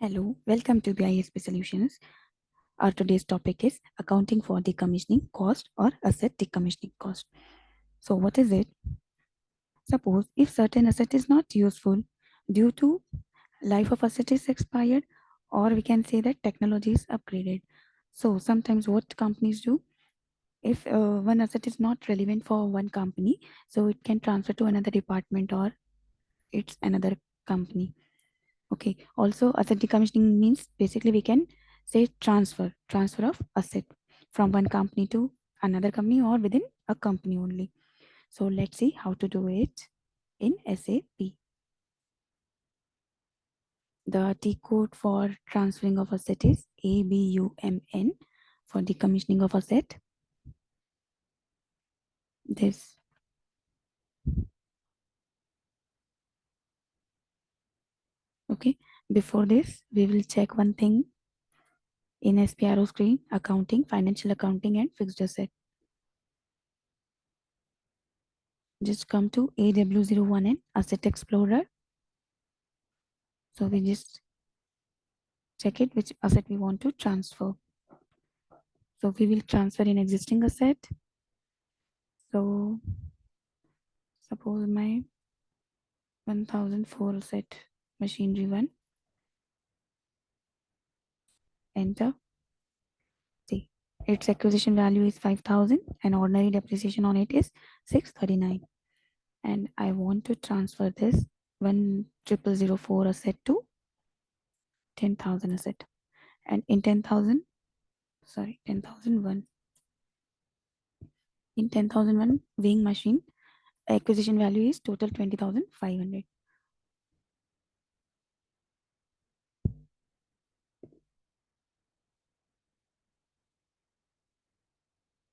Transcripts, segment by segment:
Hello, welcome to BISP Solutions. Our today's topic is accounting for decommissioning cost or asset decommissioning cost. So, what is it? Suppose if certain asset is not useful due to life of asset is expired, or we can say that technology is upgraded. So, sometimes what companies do, if one asset is not relevant for one company, so it can transfer to another department or it's another company. Okay. Also, asset decommissioning means basically we can say transfer of asset from one company to another company or within a company only. So let's see how to do it in SAP. The T code for transferring of asset is ABUMN for decommissioning of asset. This. Okay. Before this, we will check one thing in SPRO screen: accounting, financial accounting, and fixed asset. Just come to AW01 and Asset Explorer. So we just check it which asset we want to transfer. So we will transfer in existing asset. So suppose my 1004 asset machinery 1. Enter. See, its acquisition value is 5,000 and ordinary depreciation on it is 639. And I want to transfer this 1004 asset to 10,000 asset. And in 10,001, in 10,001 weighing machine, acquisition value is total 20,500.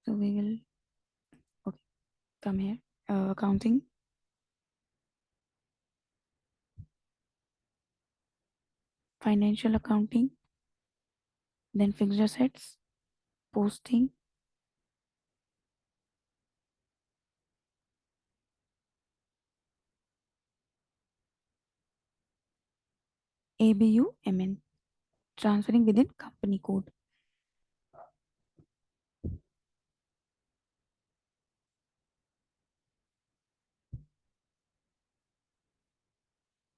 So we will, okay, come here, accounting, financial accounting, then fixed assets, posting, ABUMN, transferring within company code.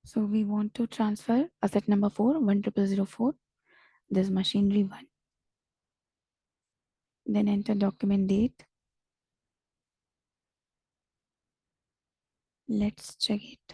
So we want to transfer asset number 4, 1004, this machinery 1. Then enter document date. Let's check it.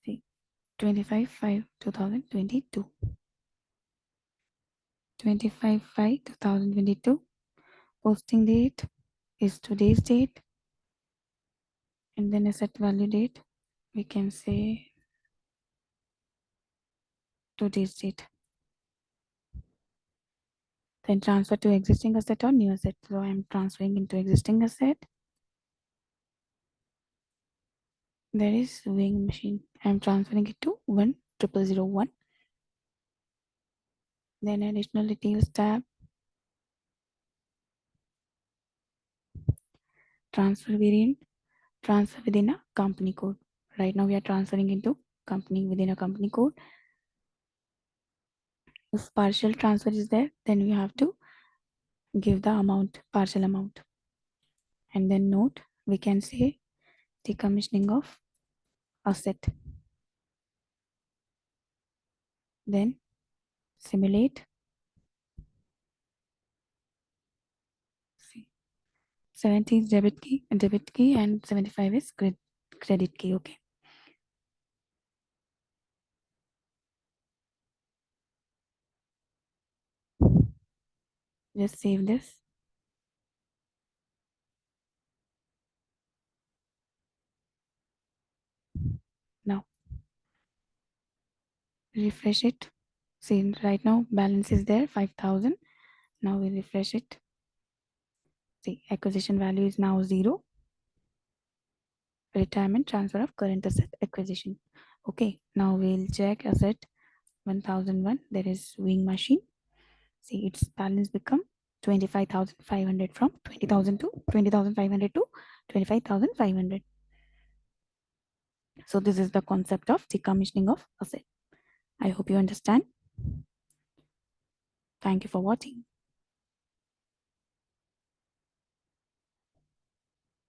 See, 25/5/2022. 25/5/2022. Posting date is today's date. And then asset value date, we can say today's date. Then transfer to existing asset or new asset. So I'm transferring into existing asset. There is weighing machine. I'm transferring it to 1001. Then additional details tab. Transfer variant. Transfer within a company code. Right now we are transferring into company within a company code. If partial transfer is there, then we have to give the amount, partial amount. And then note, we can say decommissioning of asset. Then simulate. See, 70 is debit key, and 75 is credit key. Okay. Just save this. refresh it. See, right now balance is there 5,000. Now we refresh it. See, acquisition value is now 0. Retirement transfer of current asset acquisition. Okay, now we'll check asset 1001. There is wing machine. See, its balance become 25,500 from 20,000 to 20,500 to 25,500. So this is the concept of decommissioning of asset. I hope you understand. Thank you for watching.